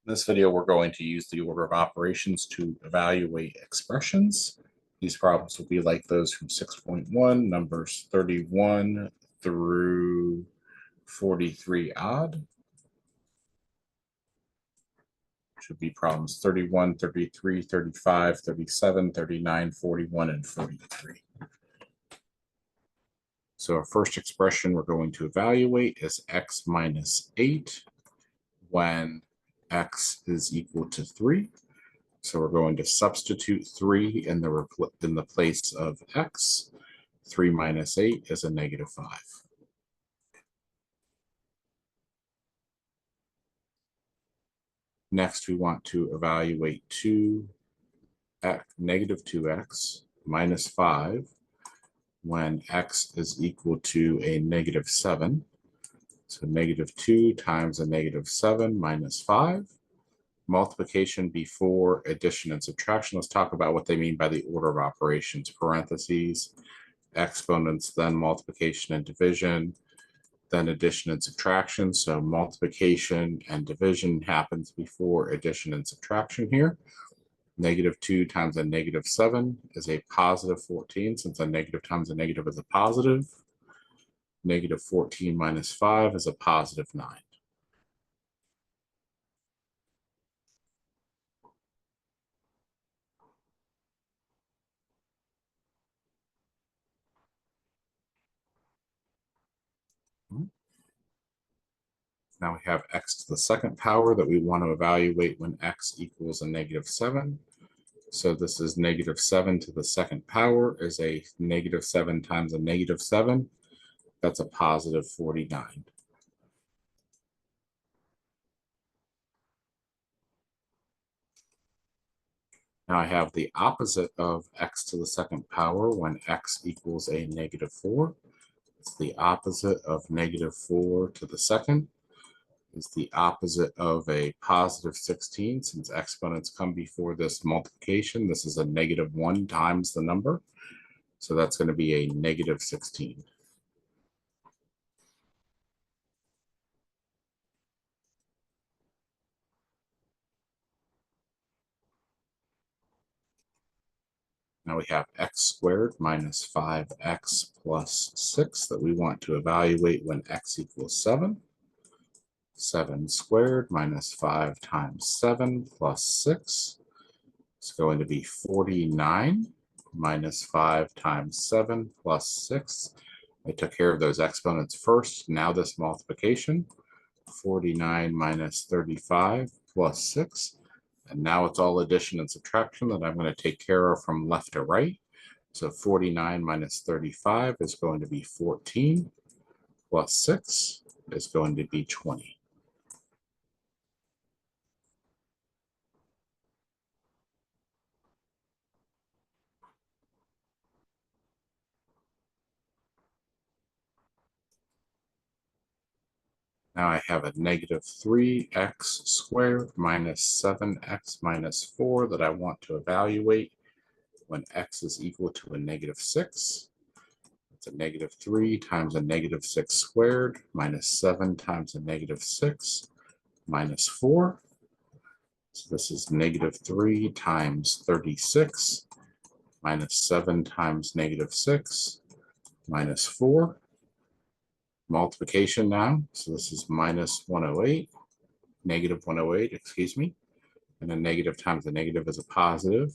In this video, we're going to use the order of operations to evaluate expressions. These problems will be like those from 6.1, numbers 31 through 43 odd. Should be problems 31, 33, 35, 37, 39, 41, and 43. So our first expression we're going to evaluate is x minus 8 when x is equal to 3. So we're going to substitute 3 in the place of x. 3 minus 8 is a negative 5. Next, we want to evaluate negative 2x minus 5 when x is equal to a negative 7. So negative 2 times a negative 7 minus 5. Multiplication before addition and subtraction. Let's talk about what they mean by the order of operations. Parentheses, exponents, then multiplication and division, then addition and subtraction. So multiplication and division happens before addition and subtraction here. Negative 2 times a negative 7 is a positive 14, since a negative times a negative is a positive. Negative 14 minus 5 is a positive 9. Now we have x to the second power that we want to evaluate when x equals a negative 7. So this is negative 7 to the second power is a negative 7 times a negative 7. That's a positive 49. Now I have the opposite of x to the second power when x equals a negative 4. It's the opposite of negative 4 to the second. Is the opposite of a positive 16. Since exponents come before this multiplication, this is a negative 1 times the number. So that's going to be a negative 16. Now we have x squared minus 5x plus 6 that we want to evaluate when x equals 7. 7 squared minus 5 times 7 plus 6 is going to be 49 minus 5 times 7 plus 6. I took care of those exponents first. Now this multiplication, 49 minus 35 plus 6. And now it's all addition and subtraction that I'm going to take care of from left to right. So 49 minus 35 is going to be 14, plus 6 is going to be 20. Now I have a negative 3x squared minus 7x minus 4 that I want to evaluate when x is equal to a negative 6. It's a negative 3 times a negative 6 squared minus 7 times a negative 6 minus 4. So this is negative 3 times 36 minus 7 times negative 6 minus 4. Multiplication now. So this is minus 108, negative 108, excuse me. And a negative times a negative is a positive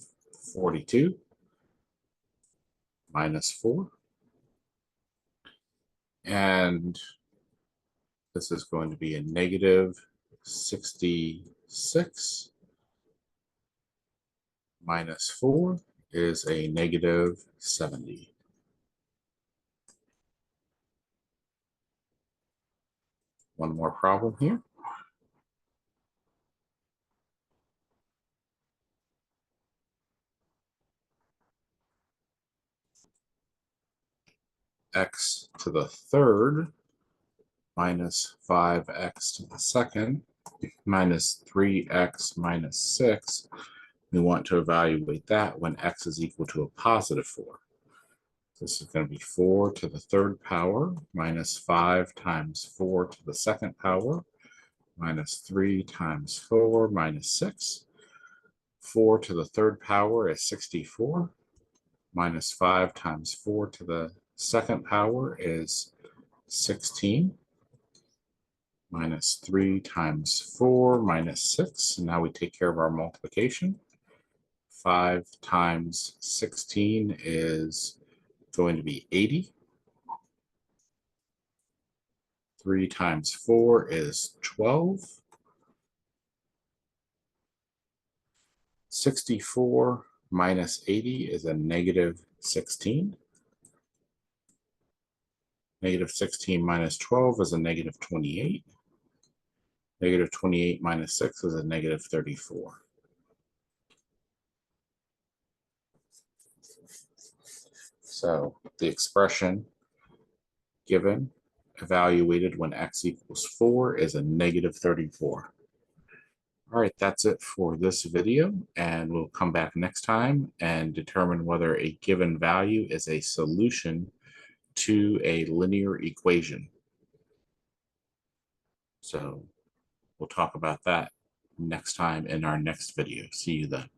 42 minus 4. And this is going to be a negative 66 minus 4 is a negative 70. One more problem here. X to the third minus 5x to the second minus 3x minus 6. We want to evaluate that when x is equal to a positive 4. This is going to be 4 to the third power minus 5 times 4 to the second power minus 3 times 4 minus 6. 4 to the third power is 64. Minus 5 times 4 to the second power is 16. Minus 3 times 4 minus 6. And now we take care of our multiplication. 5 times 16 is going to be 80. 3 times 4 is 12. 64 minus 80 is a negative 16. Negative 16 minus 12 is a negative 28. Negative 28 minus 6 is a negative 34. So the expression given, evaluated when x equals 4, is a negative 34. All right, that's it for this video, and we'll come back next time and determine whether a given value is a solution to a linear equation. So we'll talk about that next time in our next video. See you then.